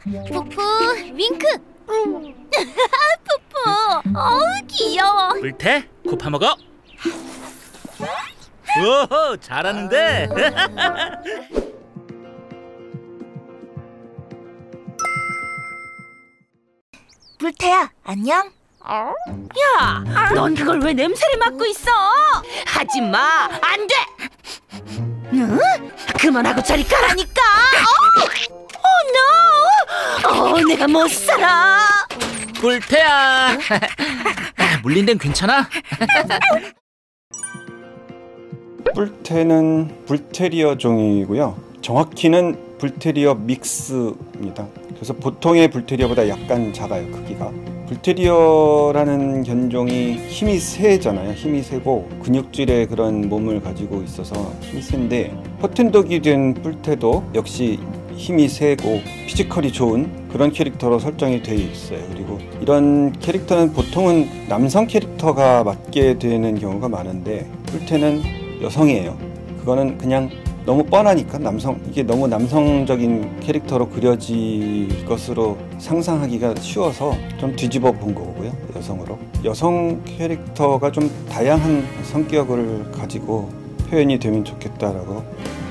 푸푸, 윙크. 푸푸, 어우 귀여워. 불태, 코 파먹어. 오호, 잘하는데. 불태야, 안녕? 야, 넌 그걸 왜 냄새를 맡고 있어? 하지마, 안 돼! 응? 그만하고 저리 가라니까! 내가 못 살아! 불태야. 물린 데는 괜찮아? 뿔테는 불테리어 종이고요. 정확히는 불테리어 믹스입니다. 그래서 보통의 불테리어보다 약간 작아요, 크기가. 불테리어라는 견종이 힘이 세잖아요. 힘이 세고 근육질의 그런 몸을 가지고 있어서 힘이 센데, 포텐독이 된 뿔테도 역시 힘이 세고 피지컬이 좋은 그런 캐릭터로 설정이 되어 있어요. 그리고 이런 캐릭터는 보통은 남성 캐릭터가 맡게 되는 경우가 많은데, 뿔테는 여성이에요. 그거는 그냥 너무 뻔하니까 이게 너무 남성적인 캐릭터로 그려질 것으로 상상하기가 쉬워서 좀 뒤집어 본 거고요. 여성으로. 여성 캐릭터가 좀 다양한 성격을 가지고 표현이 되면 좋겠다라고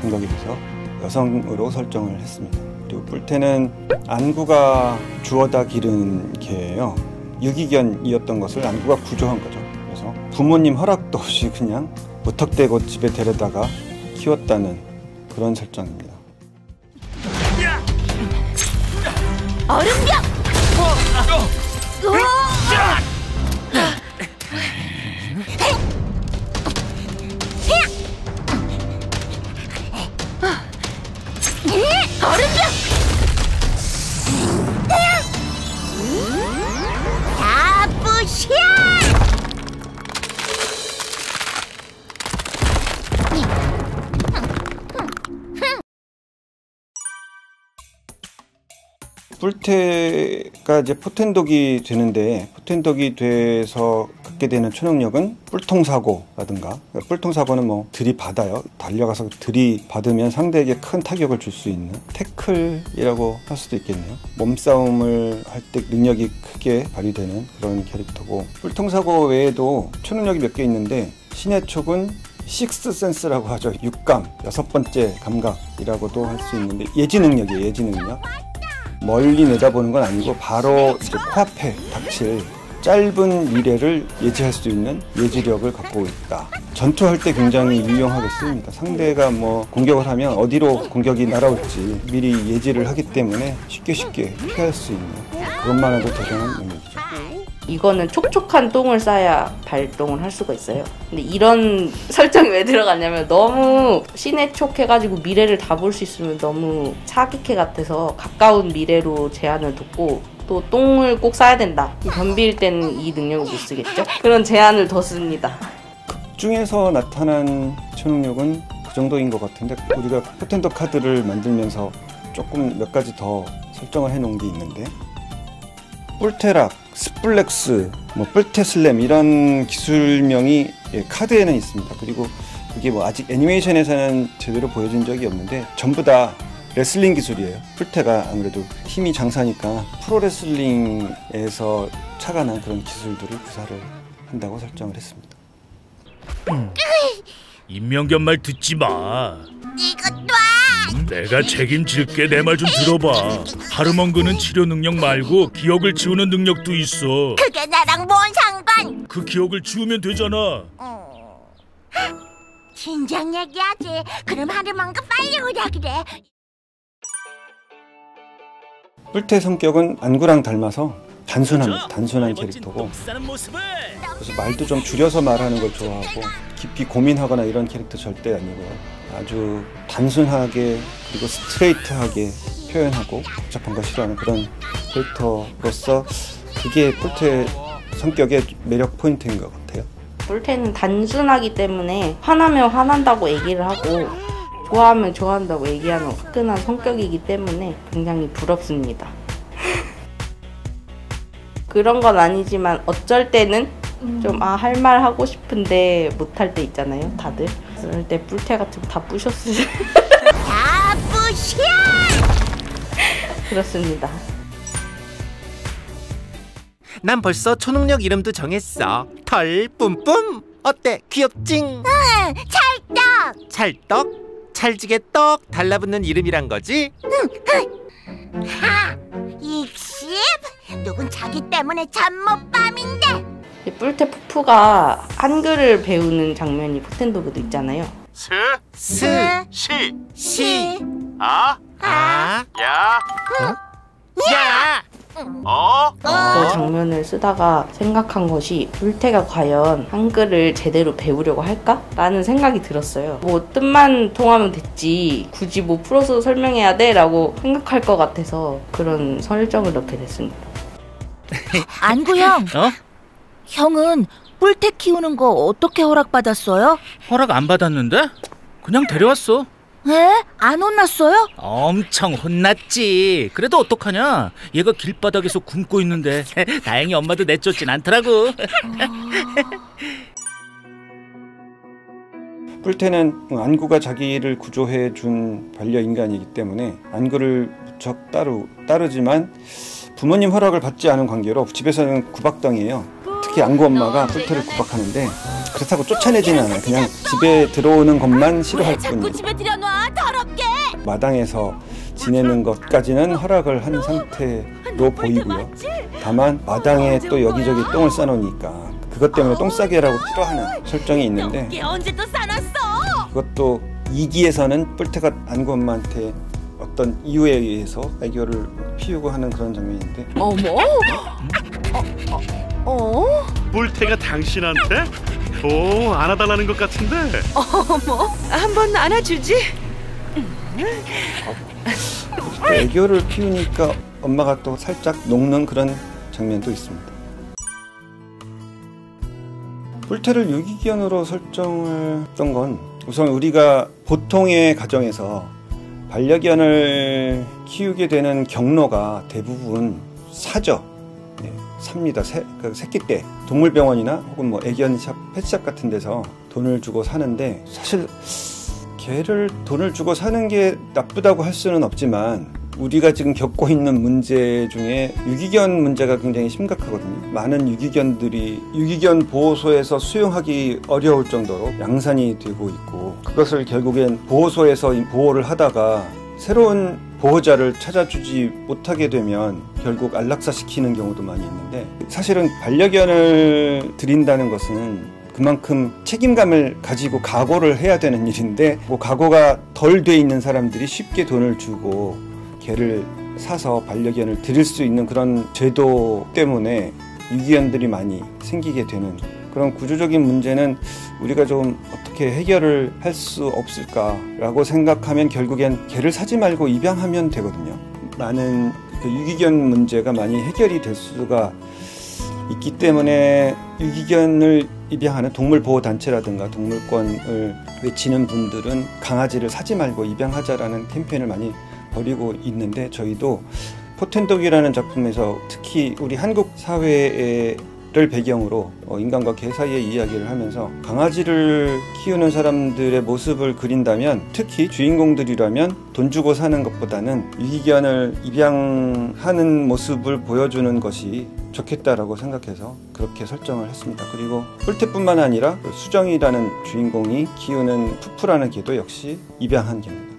생각이 돼서 여성으로 설정을 했습니다. 그리고 뿔테는 안구가 주워다 기른 개예요. 유기견이었던 것을 안구가 구조한 거죠. 그래서 부모님 허락도 없이 그냥 무턱대고 집에 데려다가 키웠다는 그런 설정입니다. 얼음병! 얼음병! 다 부셔! 뿔테가 이제 포텐독이 되는데, 포텐독이 돼서 갖게 되는 초능력은 뿔통사고라든가, 뿔통사고는 뭐 들이받아요. 달려가서 들이받으면 상대에게 큰 타격을 줄 수 있는 태클이라고 할 수도 있겠네요. 몸싸움을 할 때 능력이 크게 발휘되는 그런 캐릭터고, 뿔통사고 외에도 초능력이 몇 개 있는데, 신의 촉은 식스 센스라고 하죠. 육감, 여섯 번째 감각이라고도 할 수 있는데, 예지 능력이에요. 예지 능력. 멀리 내다보는 건 아니고 바로 이제 코앞에 닥칠 짧은 미래를 예지할 수 있는 예지력을 갖고 있다. 전투할 때 굉장히 유용하게 쓰입니다. 상대가 뭐 공격을 하면 어디로 공격이 날아올지 미리 예지를 하기 때문에 쉽게 피할 수 있는, 그것만 해도 대단한 능력이죠. 이거는 촉촉한 똥을 싸야 발동을 할 수가 있어요. 근데 이런 설정이 왜 들어갔냐면, 너무 신의 촉 해가지고 미래를 다 볼 수 있으면 너무 사기캐 같아서 가까운 미래로 제한을 뒀고, 또 똥을 꼭 싸야 된다, 변비일 때는 이 능력을 못 쓰겠죠? 그런 제한을 뒀습니다. 극 중에서 나타난 초능력은 그 정도인 것 같은데, 우리가 포텐독 카드를 만들면서 조금 몇 가지 더 설정을 해놓은 게 있는데, 뿔테락, 스플렉스, 뭐 뿔테슬램 이런 기술명이 카드에는 있습니다. 그리고 그게 뭐 아직 애니메이션에서는 제대로 보여준 적이 없는데 전부 다 레슬링 기술이에요. 뿔테가 아무래도 힘이 장사니까 프로레슬링에서 착안한 그런 기술들을 구사를 한다고 설정을 했습니다. 임명견 말 듣지 마. 이거 놔! 내가 책임질게. 내 말 좀 들어봐. 하르멍그는 치료 능력 말고 기억을 지우는 능력도 있어. 그게 나랑 뭔 상관? 그 기억을 지우면 되잖아. 진작 얘기하지. 그럼 하루만가 빨리 오라 그래. 뿔테 성격은 안구랑 닮아서 단순합니다. 단순한 캐릭터고, 그래서 말도 좀 줄여서 말하는 걸 좋아하고, 깊이 고민하거나 이런 캐릭터 절대 아니고요. 아주 단순하게 그리고 스트레이트하게 표현하고 복잡한 거 싫어하는 그런 캐릭터로서 그게 뿔테 성격의 매력 포인트인 것 같아요. 뿔테는 단순하기 때문에 화나면 화난다고 얘기를 하고 좋아하면 좋아한다고 얘기하는 화끈한 성격이기 때문에 굉장히 부럽습니다. 그런 건 아니지만 어쩔 때는 좀 할 말 하고 싶은데 못할 때 있잖아요, 다들. 그럴 때 뿔테 같은 거 다 부셨어요. 다 부셔! 그렇습니다. 난 벌써 초능력 이름도 정했어. 털 뿜뿜. 어때? 귀엽징? 찰떡. 찰떡? 찰지게 떡 달라붙는 이름이란 거지? 하. 익십. 누군 자기 때문에 잠 못 밤인데. 뿔테 푸푸가 한글을 배우는 장면이 포텐도그도 있잖아요. 시. 시. 야. 그 장면을 쓰다가 생각한 것이 뿔테가 과연 한글을 제대로 배우려고 할까? 라는 생각이 들었어요. 뭐 뜻만 통하면 됐지 굳이 뭐 풀어서 설명해야 돼? 라고 생각할 것 같아서 그런 설정을 넣게 됐습니다. 안구 형, 형은 뿔테 키우는 거 어떻게 허락받았어요? 허락 안 받았는데? 그냥 데려왔어. 에? 안 혼났어요? 엄청 혼났지. 그래도 어떡하냐? 얘가 길바닥에서 굶고 있는데 다행히 엄마도 내쫓진 않더라고. 뿔테는 안구가 자기를 구조해준 반려인간이기 때문에 안구를 무척 따르지만 부모님 허락을 받지 않은 관계로 집에서는 구박당해요. 특히 안구 엄마가 뿔테를 구박하는데 그렇다고 쫓아내지는 않아요. 그냥 집에 들어오는 것만 싫어할 자꾸 뿐이에요. 집에 들여놔, 더럽게! 마당에서 지내는 것까지는 허락을 한 상태로 보이고요. 다만 마당에 또 여기저기 똥을 싸놓으니까 그것 때문에 똥 싸게 하라고 싫어하는 설정이 있는데, 얘 언제 또 싸놨어? 그것도 2기에서는 뿔테가 안구 엄마한테 어떤 이유에 의해서 애교를 피우고 하는 그런 장면인데, 어머? 뿔테가 당신한테? 오, 안아달라는 것 같은데. 어머, 한번 안아주지. 애교를 피우니까 엄마가 또 살짝 녹는 그런 장면도 있습니다. 뿔테를 유기견으로 설정을 했던 건 우선 우리가 보통의 가정에서 반려견을 키우게 되는 경로가 대부분 사죠. 네, 삽니다. 새끼 때 동물병원이나 혹은 뭐 애견샵, 펫샵 같은 데서 돈을 주고 사는데, 사실 개를 돈을 주고 사는 게 나쁘다고 할 수는 없지만 우리가 지금 겪고 있는 문제 중에 유기견 문제가 굉장히 심각하거든요. 많은 유기견들이 유기견 보호소에서 수용하기 어려울 정도로 양산이 되고 있고, 그것을 결국엔 보호소에서 보호를 하다가 새로운 보호자를 찾아주지 못하게 되면 결국 안락사시키는 경우도 많이 있는데, 사실은 반려견을 드린다는 것은 그만큼 책임감을 가지고 각오를 해야 되는 일인데, 뭐 각오가 덜 돼 있는 사람들이 쉽게 돈을 주고 개를 사서 반려견을 드릴 수 있는 그런 제도 때문에 유기견들이 많이 생기게 되는 그런 구조적인 문제는 우리가 좀 어떻게 해결을 할 수 없을까라고 생각하면 결국엔 개를 사지 말고 입양하면 되거든요. 많은 그 유기견 문제가 많이 해결이 될 수가 있기 때문에 유기견을 입양하는 동물보호단체라든가 동물권을 외치는 분들은 강아지를 사지 말고 입양하자라는 캠페인을 많이 벌이고 있는데, 저희도 포텐독이라는 작품에서 특히 우리 한국 사회를 배경으로 인간과 개 사이의 이야기를 하면서 강아지를 키우는 사람들의 모습을 그린다면, 특히 주인공들이라면 돈 주고 사는 것보다는 유기견을 입양하는 모습을 보여주는 것이 좋겠다라고 생각해서 그렇게 설정을 했습니다. 그리고 뿔테뿐만 아니라 수정이라는 주인공이 키우는 푸푸라는 개도 역시 입양한 개입니다.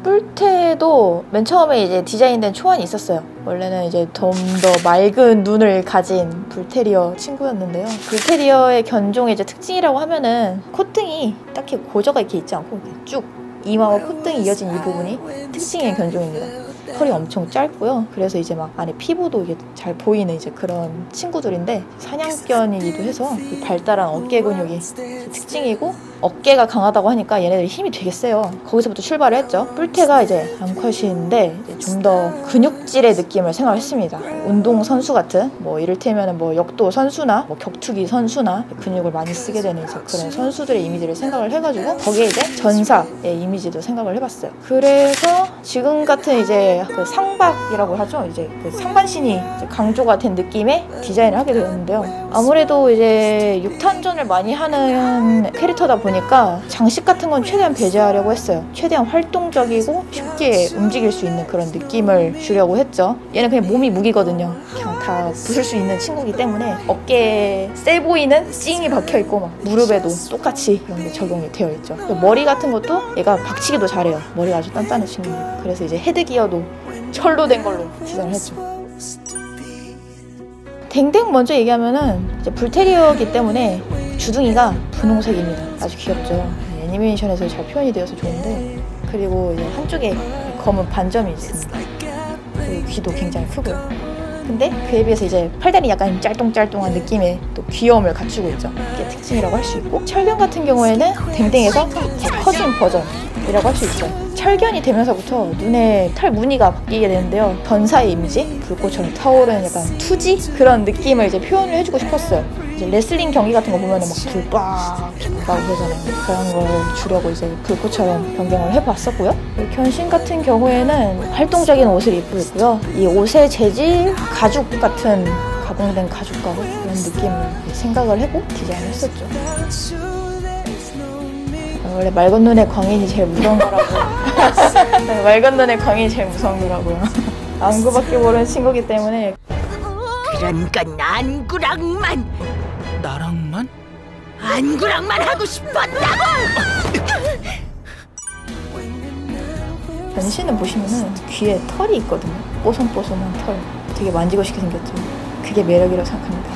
뿔테도 맨 처음에 이제 디자인된 초안이 있었어요. 원래는 이제 좀 더 맑은 눈을 가진 불테리어 친구였는데요. 불테리어의 견종의 이제 특징이라고 하면은 콧등이 딱히 고저가 이렇게 있지 않고 이렇게 쭉 이마와 콧등이 이어진 이 부분이 특징의 견종입니다. 털이 엄청 짧고요. 그래서 이제 막 안에 피부도 이게 잘 보이는 이제 그런 친구들인데, 사냥견이기도 해서 이 발달한 어깨 근육이 특징이고, 어깨가 강하다고 하니까 얘네들이 힘이 되게 세요. 거기서부터 출발을 했죠. 뿔테가 이제 암컷인데 좀 더 근육질의 느낌을 생각했습니다. 운동 선수 같은, 뭐 이를테면 뭐 역도 선수나 뭐 격투기 선수나 근육을 많이 쓰게 되는 이제 그런 선수들의 이미지를 생각을 해가지고 거기에 이제 전사의 이미지도 생각을 해봤어요. 그래서 지금 같은 이제 그 상박이라고 하죠. 이제 그 상반신이 이제 강조가 된 느낌의 디자인을 하게 되었는데요. 아무래도 이제 6탄전을 많이 하는 캐릭터다 보니까 장식 같은 건 최대한 배제하려고 했어요. 최대한 활동적이고 쉽게 움직일 수 있는 그런 느낌을 주려고 했죠. 얘는 그냥 몸이 무기거든요. 그냥 다 부술 수 있는 친구이기 때문에 어깨에 세 보이는 찡이 박혀있고 막 무릎에도 똑같이 이런 게 적용이 되어 있죠. 머리 같은 것도 얘가 박치기도 잘해요. 머리가 아주 단단한 친구입니다. 그래서 이제 헤드 기어도 철로 된 걸로 디자인을 했죠. 댕댕 먼저 얘기하면은 이제 불테리어이기 때문에 주둥이가 분홍색입니다. 아주 귀엽죠. 애니메이션에서 잘 표현이 되어서 좋은데, 그리고 이제 한쪽에 검은 반점이 있습니다. 그리고 귀도 굉장히 크고요. 근데 그에 비해서 이제 팔다리 약간 짤뚱짤뚱한 느낌의 또 귀여움을 갖추고 있죠. 그게 특징이라고 할 수 있고, 철견 같은 경우에는 댕댕에서 더 커진 버전이라고 할 수 있죠. 철견이 되면서부터 눈에 털 무늬가 바뀌게 되는데요. 변사의 이미지, 불꽃처럼 타오르는 약간 투지? 그런 느낌을 이제 표현을 해주고 싶었어요. 이제 레슬링 경기 같은 거 보면은 막 불 빡 나고 그러잖아요. 그런 걸 주려고 이제 불꽃처럼 변경을 해봤었고요. 견신 같은 경우에는 활동적인 옷을 입고 있고요. 이 옷의 재질, 가죽 같은 가공된 가죽과 이런 느낌을 생각을 하고 디자인을 했었죠. 원래 맑은 눈의 광인이 제일 무서운 거라고. 맑은 눈의 광인이 제일 무서운 거라고요. 안구밖에 모르는 친구기 때문에. 그런 건 안구랑만. 나랑만? 안구랑만 하고 싶었다고. 변신을 보시면은 귀에 털이 있거든요. 뽀송뽀송한 털. 되게 만지고 싶게 생겼죠. 그게 매력이라고 생각합니다.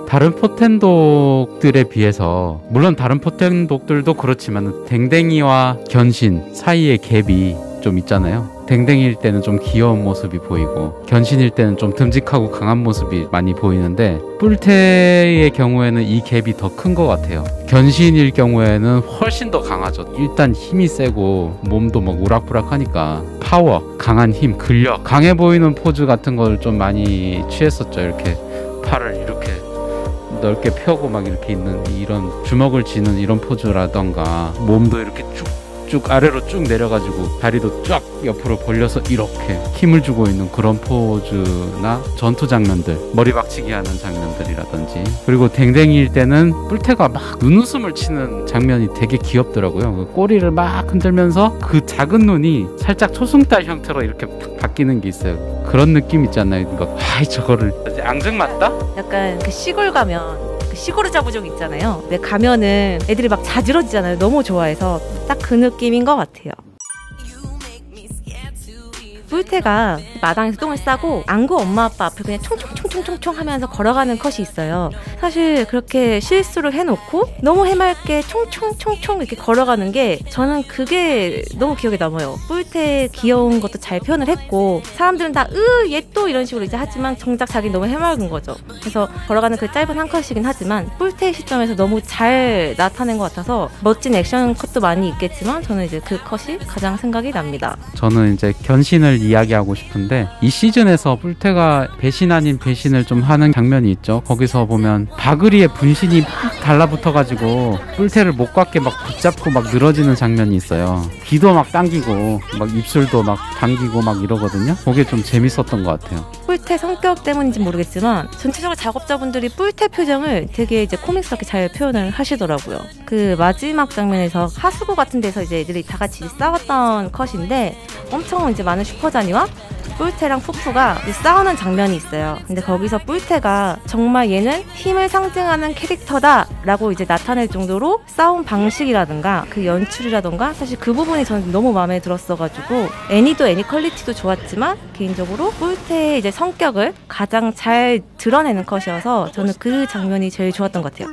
다른 포텐독들에 비해서, 물론 다른 포텐독들도 그렇지만 댕댕이와 견신 사이의 갭이 좀 있잖아요. 댕댕이일 때는 좀 귀여운 모습이 보이고 견신일 때는 좀 듬직하고 강한 모습이 많이 보이는데, 뿔테의 경우에는 이 갭이 더 큰 것 같아요. 견신일 경우에는 훨씬 더 강하죠. 일단 힘이 세고 몸도 막 우락부락하니까 파워, 강한 힘, 근력, 강해 보이는 포즈 같은 걸 좀 많이 취했었죠. 이렇게 팔을 이렇게 넓게 펴고 막 이렇게 있는 이런 주먹을 쥐는 이런 포즈라던가, 몸도 이렇게 쭉 아래로 쭉 내려가지고 다리도 쫙 옆으로 벌려서 이렇게 힘을 주고 있는 그런 포즈나 전투 장면들, 머리 박치기 하는 장면들이라든지, 그리고 댕댕이일 때는 뿔테가 막 눈웃음을 치는 장면이 되게 귀엽더라고요. 그 꼬리를 막 흔들면서 그 작은 눈이 살짝 초승달 형태로 이렇게 바뀌는 게 있어요. 그런 느낌 있잖아요. 이거 저거를 앙증 맞다? 약간 그 시골 가면 그 시골의 자부족 있잖아요. 근데 가면은 애들이 막 자지러지잖아요. 너무 좋아해서 딱 그 느낌인 것 같아요. 뿔테가 마당에서 똥을 싸고 안구 엄마 아빠 앞을 그냥 총총총총총 하면서 걸어가는 컷이 있어요. 사실 그렇게 실수를 해놓고 너무 해맑게 총총총총 이렇게 걸어가는 게, 저는 그게 너무 기억에 남아요. 뿔테 귀여운 것도 잘 표현을 했고, 사람들은 다 얘 또 이런 식으로 이제 하지만 정작 자기는 너무 해맑은 거죠. 그래서 걸어가는 그 짧은 한 컷이긴 하지만 뿔테의 시점에서 너무 잘 나타낸 것 같아서, 멋진 액션 컷도 많이 있겠지만 저는 이제 그 컷이 가장 생각이 납니다. 저는 이제 견신을 이야기하고 싶은데, 이 시즌에서 뿔테가 배신 아닌 배신을 좀 하는 장면이 있죠. 거기서 보면 바그리의 분신이 막 달라붙어가지고 뿔테를 못 갖게 막 붙잡고 막 늘어지는 장면이 있어요. 귀도 막 당기고 막 입술도 막 당기고 막 이러거든요. 그게 좀 재밌었던 것 같아요. 뿔테 성격 때문인지 모르겠지만 전체적으로 작업자분들이 뿔테 표정을 되게 이제 코믹스럽게 잘 표현을 하시더라고요. 그 마지막 장면에서 하수구 같은 데서 이제 애들이 다 같이 싸웠던 컷인데, 엄청 이제 많은 슈퍼자니와 뿔테랑 푸푸가 싸우는 장면이 있어요. 근데 거기서 뿔테가 정말 얘는 힘을 상징하는 캐릭터다 라고 이제 나타낼 정도로 싸움 방식이라든가 그 연출이라든가, 사실 그 부분이 저는 너무 마음에 들었어가지고, 애니도 애니 퀄리티도 좋았지만 개인적으로 뿔테의 이제 성격을 가장 잘 드러내는 컷이어서 저는 그 장면이 제일 좋았던 것 같아요.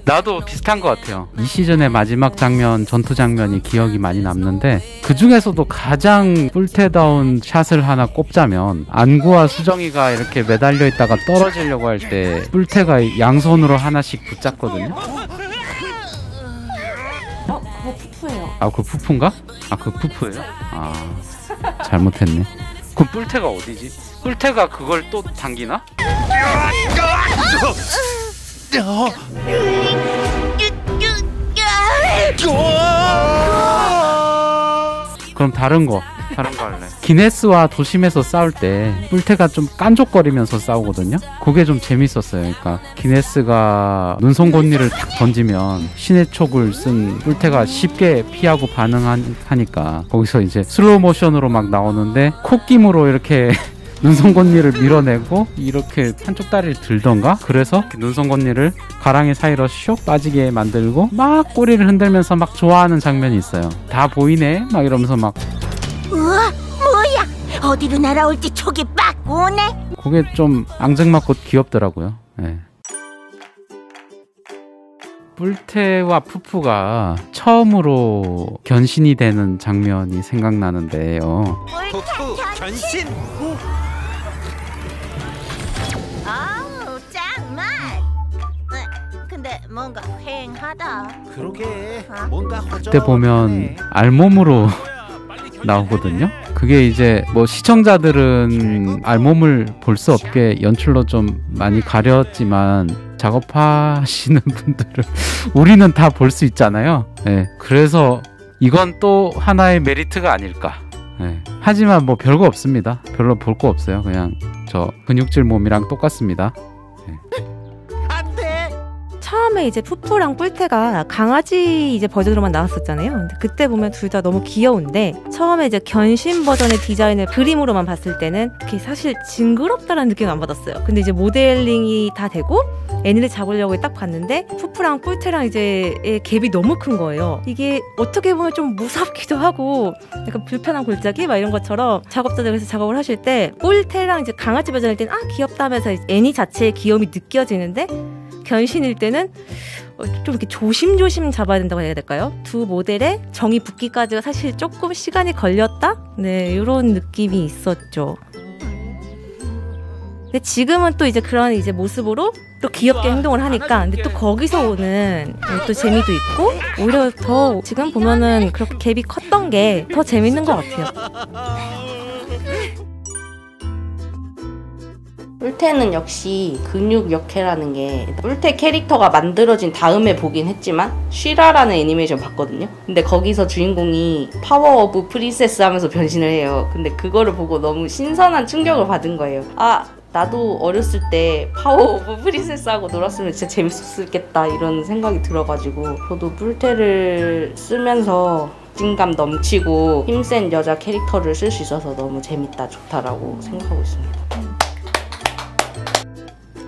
나도 비슷한 것 같아요. 이 시즌의 마지막 장면, 전투 장면이 기억이 많이 남는데, 그 중에서도 가장 뿔테다운 샷을 하나 꼽자면, 안구와 수정이가 이렇게 매달려 있다가 떨어지려고 할 때 뿔테가 양손으로 하나씩 붙잡거든요. 그거 푸푸예요. 아, 그거 푸푸인가? 아, 그거 푸푸예요? 아, 잘못했네. 그럼 뿔테가 어디지? 뿔테가 그걸 또 당기나? 그럼 다른 거 할래. 기네스와 도심에서 싸울 때 뿔테가 좀 깐족거리면서 싸우거든요. 그게 좀 재밌었어요. 그러니까 기네스가 눈송곳니를 탁 던지면 신의 촉을 쓴 뿔테가 쉽게 피하고 반응하니까 거기서 이제 슬로우 모션으로 막 나오는데 콧김으로 이렇게 눈송곳니를 밀어내고 이렇게 한쪽 다리를 들던가 그래서 눈송곳니를 가랑이 사이로 슉 빠지게 만들고 막 꼬리를 흔들면서 막 좋아하는 장면이 있어요. 다 보이네 막 이러면서 막 우와, 뭐야? 어디로 날아올지 촉이 빡 오네. 그게 좀 앙증맞고 귀엽더라고요. 네. 뿔테와 푸푸가 처음으로 견신이 되는 장면이 생각나는데요. 푸푸 견신. 아우, 짱맛. 근데 뭔가 휑하다. 그러게 뭔가 허전. 그때 보면 알몸으로 나오거든요. 그게 이제 뭐 시청자들은 알몸을 볼 수 없게 연출로 좀 많이 가렸지만 작업하시는 분들은 우리는 다 볼 수 있잖아요. 네, 그래서 이건 또 하나의 메리트가 아닐까. 네. 하지만 뭐 별거 없습니다. 별로 볼 거 없어요. 그냥 저 근육질 몸이랑 똑같습니다. 네. 처음에 이제 푸푸랑 뿔테가 강아지 이제 버전으로만 나왔었잖아요. 근데 그때 보면 둘 다 너무 귀여운데 처음에 이제 견신 버전의 디자인을 그림으로만 봤을 때는 그게 사실 징그럽다라는 느낌을 안 받았어요. 근데 이제 모델링이 다 되고 애니를 잡으려고 딱 봤는데 푸푸랑 뿔테랑 이제 갭이 너무 큰 거예요. 이게 어떻게 보면 좀 무섭기도 하고 약간 불편한 골짜기 막 이런 것처럼 작업자들 그래서 작업을 하실 때 뿔테랑 이제 강아지 버전일 때는 귀엽다 하면서 애니 자체의 귀여움이 느껴지는데 견신일 때는 좀 이렇게 조심조심 잡아야 된다고 해야 될까요? 두 모델의 정이 붙기까지가 사실 조금 시간이 걸렸다? 네, 이런 느낌이 있었죠. 근데 지금은 또 이제 그런 이제 모습으로 또 귀엽게 행동을 하니까 근데 또 거기서 오는 또 재미도 있고 오히려 더 지금 보면은 그렇게 갭이 컸던 게 더 재밌는 것 같아요. 뿔테는 역시 근육 역해라는 게 뿔테 캐릭터가 만들어진 다음에 보긴 했지만 쉬라라는 애니메이션 봤거든요. 근데 거기서 주인공이 파워 오브 프린세스 하면서 변신을 해요. 근데 그거를 보고 너무 신선한 충격을 받은 거예요. 아, 나도 어렸을 때 파워 오브 프린세스 하고 놀았으면 진짜 재밌었겠다 이런 생각이 들어가지고 저도 뿔테를 쓰면서 자신감 넘치고 힘센 여자 캐릭터를 쓸 수 있어서 너무 재밌다 좋다라고 생각하고 있습니다.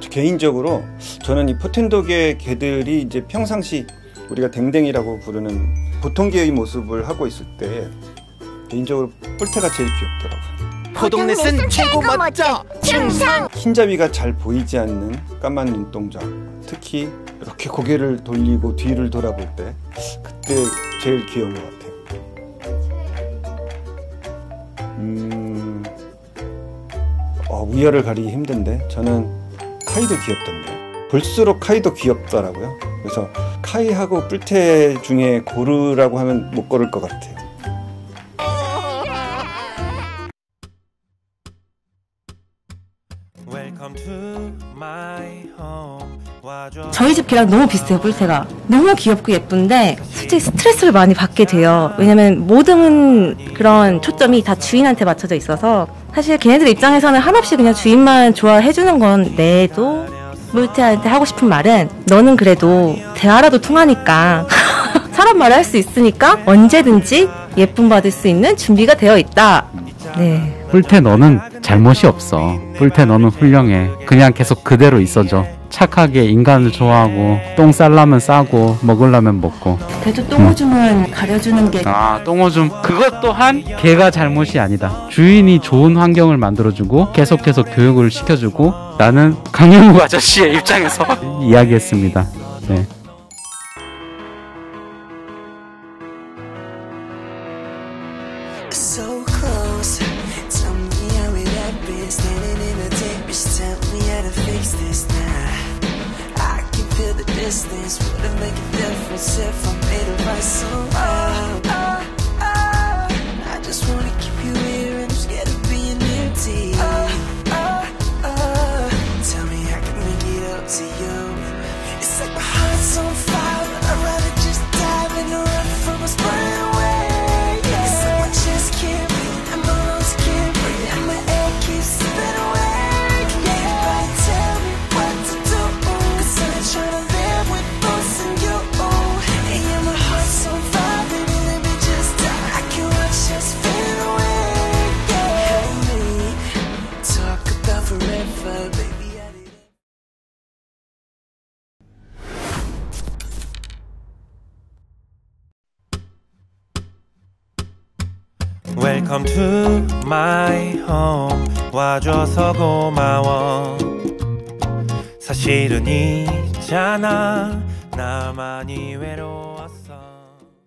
개인적으로 저는 이 포텐독의 개들이 이제 평상시 우리가 댕댕이라고 부르는 보통 개의 모습을 하고 있을 때 개인적으로 뿔테가 제일 귀엽더라고요. 포동넷은 최고 멋져 충성. 흰자위가 잘 보이지 않는 까만 눈동자, 특히 이렇게 고개를 돌리고 뒤를 돌아볼 때 그때 제일 귀여운 것 같아요. 위아를 가리기 힘든데 저는 카이도 귀엽던데 볼수록 카이도 귀엽더라고요. 그래서 카이하고 뿔테 중에 고르라고 하면 못 고를 것 같아요. 저희 집 개랑 너무 비슷해요. 뿔테가 너무 귀엽고 예쁜데 솔직히 스트레스를 많이 받게 돼요. 왜냐면 모든 그런 초점이 다 주인한테 맞춰져 있어서 사실 걔네들 입장에서는 한없이 그냥 주인만 좋아해주는 건데도 뿔테한테 하고 싶은 말은 너는 그래도 대화라도 통하니까 사람 말을 할 수 있으니까 언제든지 예쁨 받을 수 있는 준비가 되어 있다. 네. 뿔테 너는 잘못이 없어. 뿔테 너는 훌륭해. 그냥 계속 그대로 있어줘. 착하게 인간을 좋아하고 똥 쌀라면 싸고 먹으려면 먹고. 그래도 똥오줌은 가려주는 게 똥오줌 그것 또한 개가 잘못이 아니다. 주인이 좋은 환경을 만들어주고 계속해서 교육을 시켜주고 나는 강영욱 아저씨의 입장에서 이야기했습니다. 네. Distance wouldn't make a difference if I made it right somehow. I just wanna keep you here and I'm scared of being empty. Tell me I can make it up to you. It's like my heart's on fire, but I'd rather just dive in the rough Welcome to my home. 와줘서 고마워. 사실은 있잖아 나만이 외로워.